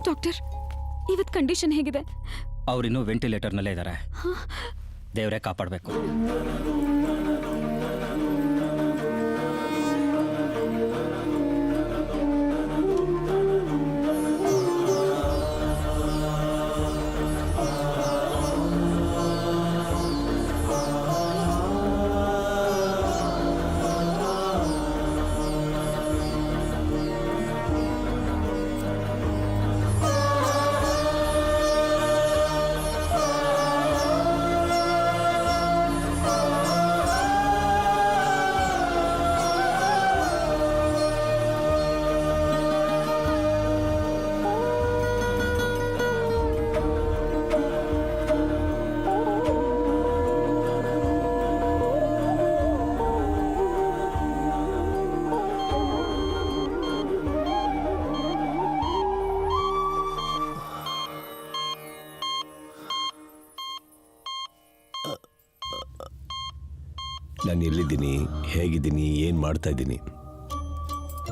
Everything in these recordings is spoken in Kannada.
ಡಾಕ್ಟರ್, ಇವತ್ತು ಕಂಡೀಷನ್ ಹೇಗಿದೆ? ಅವರಿನ್ನೂ ವೆಂಟಿಲೇಟರ್ನಲ್ಲೇ ಇದ್ದಾರೆ. ದೇವರೇ ಕಾಪಾಡಬೇಕು. ನಾನು ಎಲ್ಲಿದ್ದೀನಿ, ಹೇಗಿದ್ದೀನಿ, ಏನು ಮಾಡ್ತಾ ಇದ್ದೀನಿ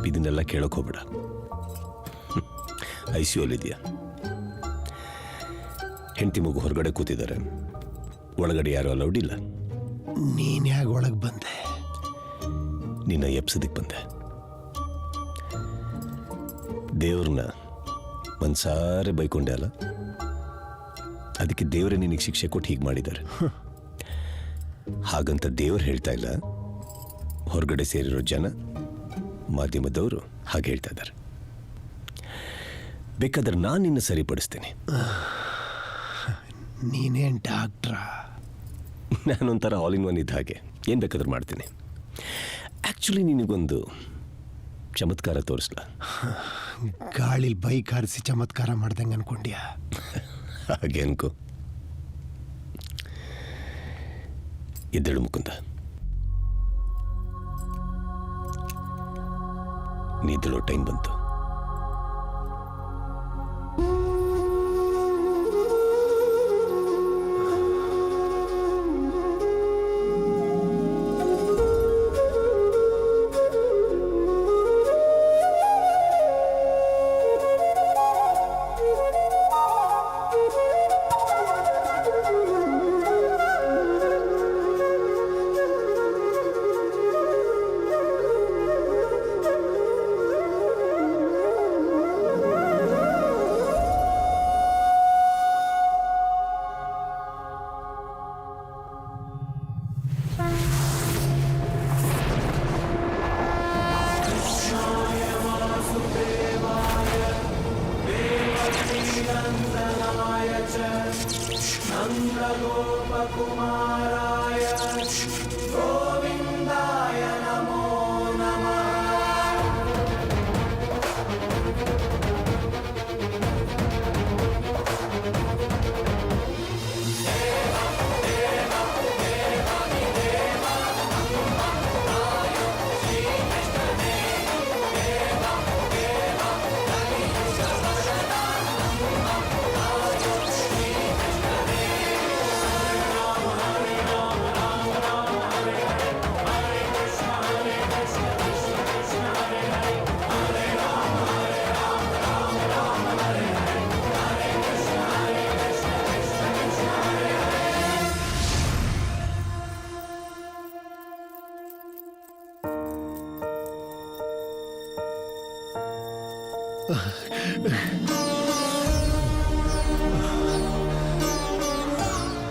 ಇದನ್ನೆಲ್ಲ ಕೇಳೋಕೆ ಹೋಗ್ಬೇಡ. ICUಲಿದೆಯಾ? ಹೆಂಡತಿ ಮಗು ಹೊರಗಡೆ ಕೂತಿದ್ದಾರೆ, ಒಳಗಡೆ ಯಾರು ಅಲೌಡ್ ಇಲ್ಲ. ನೀನು ಹೇಗೆ ಒಳಗೆ ಬಂದೆ? ನಿನ್ನ ಎಪ್ಸೋದಕ್ಕೆ ಬಂದೆ. ದೇವ್ರನ್ನ ಮನ್ಸಾರೆ ಬೈಕೊಂಡೆ ಅಲ್ಲ, ಅದಕ್ಕೆ ದೇವರೇ ನಿನಗೆ ಶಿಕ್ಷೆ ಕೊಟ್ಟು ಹೀಗೆ ಮಾಡಿದ್ದಾರೆ. ಹಾಗಂತ ದೇವ್ರು ಹೇಳ್ತಾ ಇಲ್ಲ, ಹೊರಗಡೆ ಸೇರಿರೋ ಜನ, ಮಾಧ್ಯಮದವರು ಹಾಗೆ ಹೇಳ್ತಾ ಇದ್ದಾರೆ. ಬೇಕಾದ್ರೆ ನಾನು ನಿನ್ನ ಸರಿಪಡಿಸ್ತೇನೆ. ನೀನೇನು ಡಾಕ್ಟ್ರ? ನಾನೊಂಥರ ಆಲ್ ಇನ್ ಒನ್ ಇದ್ದ ಹಾಗೆ, ಏನು ಬೇಕಾದ್ರೂ ಮಾಡ್ತೀನಿ. ಆ್ಯಕ್ಚುಲಿ ನಿನಗೊಂದು ಚಮತ್ಕಾರ ತೋರಿಸ್ಲ? ಗಾಳಿಲಿ ಬೈಕ್ ಹಾರಿಸಿ ಚಮತ್ಕಾರ ಮಾಡ್ದಂಗೆ ಅನ್ಕೊಂಡ್ಯಾ? ಹಾಗೆ ಅನ್ಕೋ. ಎದ್ದೇಳು ಮುಕುಂದ, ನಿದ್ದಳೋ ಟೈಮ್ ಬಂತು.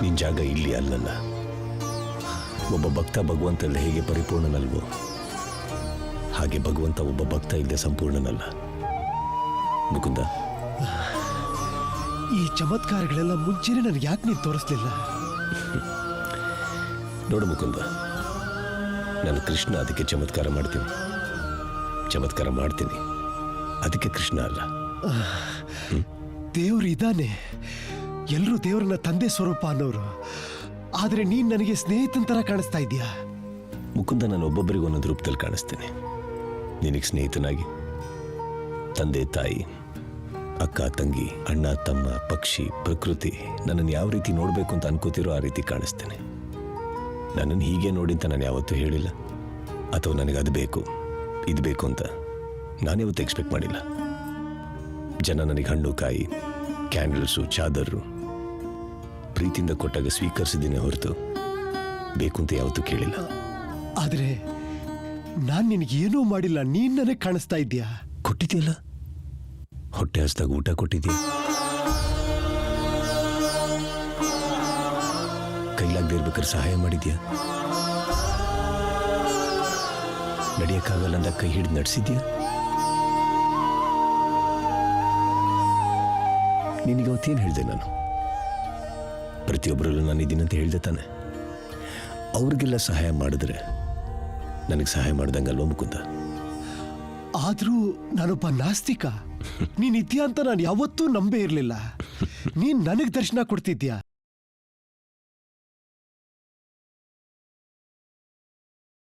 ನಿನ್ ಜಾಗ ಇಲ್ಲಿ ಅಲ್ಲಲ್ಲ. ಒಬ್ಬ ಭಕ್ತ ಭಗವಂತಲ್ಲಿ ಹೇಗೆ ಪರಿಪೂರ್ಣನಲ್ವೋ ಹಾಗೆ ಭಗವಂತ ಒಬ್ಬ ಭಕ್ತ ಇಲ್ಲದೆ ಸಂಪೂರ್ಣನಲ್ಲ. ಮುಕುಂದ, ಈ ಚಮತ್ಕಾರಗಳೆಲ್ಲ ಮುಂಚೆನೆ ನನಗೆ ಯಾಕೆ ನೀನು ತೋರಿಸ್ಲಿಲ್ಲ? ನೋಡು ಮುಕುಂದ, ನಾನು ಕೃಷ್ಣ, ಅದಕ್ಕೆ ಚಮತ್ಕಾರ ಮಾಡ್ತೀನಿ. ಚಮತ್ಕಾರ ಮಾಡ್ತೀನಿ, ಅದಕ್ಕೆ ಕೃಷ್ಣ ಅಲ್ಲ. ದೇವ್ರು ಇದ್ದಾನೆ, ಎಲ್ಲರೂ ದೇವ್ರನ್ನ ತಂದೆ ಸ್ವರೂಪ ಅನ್ನೋರು. ಆದರೆ ನೀನ್ ನನಗೆ ಸ್ನೇಹಿತನ ತರ ಕಾಣಿಸ್ತಾ ಇದೀಯಾ. ಮುಕುಂದ, ನಾನು ಒಬ್ಬೊಬ್ಬರಿಗೆ ಒಂದೊಂದು ರೂಪದಲ್ಲಿ ಕಾಣಿಸ್ತೇನೆ. ನಿನಗೆ ಸ್ನೇಹಿತನಾಗಿ, ತಂದೆ ತಾಯಿ, ಅಕ್ಕ ತಂಗಿ, ಅಣ್ಣ ತಮ್ಮ, ಪಕ್ಷಿ, ಪ್ರಕೃತಿ, ನನ್ನನ್ನು ಯಾವ ರೀತಿ ನೋಡಬೇಕು ಅಂತ ಅನ್ಕೋತಿರೋ ಆ ರೀತಿ ಕಾಣಿಸ್ತೇನೆ. ನನ್ನನ್ನು ಹೀಗೆ ನೋಡಿ ಅಂತ ನಾನು ಯಾವತ್ತೂ ಹೇಳಿಲ್ಲ, ಅಥವಾ ನನಗೆ ಅದು ಬೇಕು ಇದು ಬೇಕು ಅಂತ ನಾನ್ಯಾವತ್ತೂ ಎಕ್ಸ್ಪೆಕ್ಟ್ ಮಾಡಿಲ್ಲ. ಜನ ನನಗೆ ಹಣ್ಣು ಕಾಯಿ ಕ್ಯಾಂಡಲ್ಸು ಚಾದರ್ರು ಪ್ರೀತಿಯಿಂದ ಕೊಟ್ಟಾಗ ಸ್ವೀಕರಿಸಿದ್ದೀನಿ ಹೊರತು ಬೇಕು ಅಂತ ಯಾವತ್ತೂ ಕೇಳಿಲ್ಲ. ಆದ್ರೆ ನಾನ್ ನಿನಗೇನೂ ಮಾಡಿಲ್ಲ, ನೀನ್ ನನಗೆ ಕಾಣಿಸ್ತಾ ಇದ್ಯಾ. ಕೊಟ್ಟಿದ್ಯಲ್ಲ, ಹೊಟ್ಟೆ ಹಸ್ದಾಗ ಊಟ ಕೊಟ್ಟಿದ್ಯಾ, ಕೈಲಾಗದೆ ಇರ್ಬೇಕಾದ್ರೆ ಸಹಾಯ ಮಾಡಿದ್ಯಾ, ನಡೆಯಕ್ಕಾಗಲ್ಲ ಅಂದ ಕೈ ಹಿಡಿದು ನಡೆಸಿದ್ಯಾ. ನಿನಗೆ ಅವತ್ತೇನು ಹೇಳಿದೆ ನಾನು? ಪ್ರತಿಯೊಬ್ಬರಲ್ಲೂ ನಾನು ಇದ್ದೀನಂತ ಹೇಳ್ದೆ ತಾನೆ. ಅವ್ರಿಗೆಲ್ಲ ಸಹಾಯ ಮಾಡಿದ್ರೆ ನನಗೆ ಸಹಾಯ ಮಾಡ್ದಂಗಲ್ವ ಮುಕುಂದ? ಆದ್ರೂ ನಾನೊಬ್ಬ ನಾಸ್ತಿಕ. ನೀನ್ ಇದ್ಯಾ ಅಂತ ನಾನು ಯಾವತ್ತೂ ನಂಬೇ ಇರಲಿಲ್ಲ. ನೀನ್ ನನಗೆ ದರ್ಶನ ಕೊಡ್ತಿದ್ಯಾ,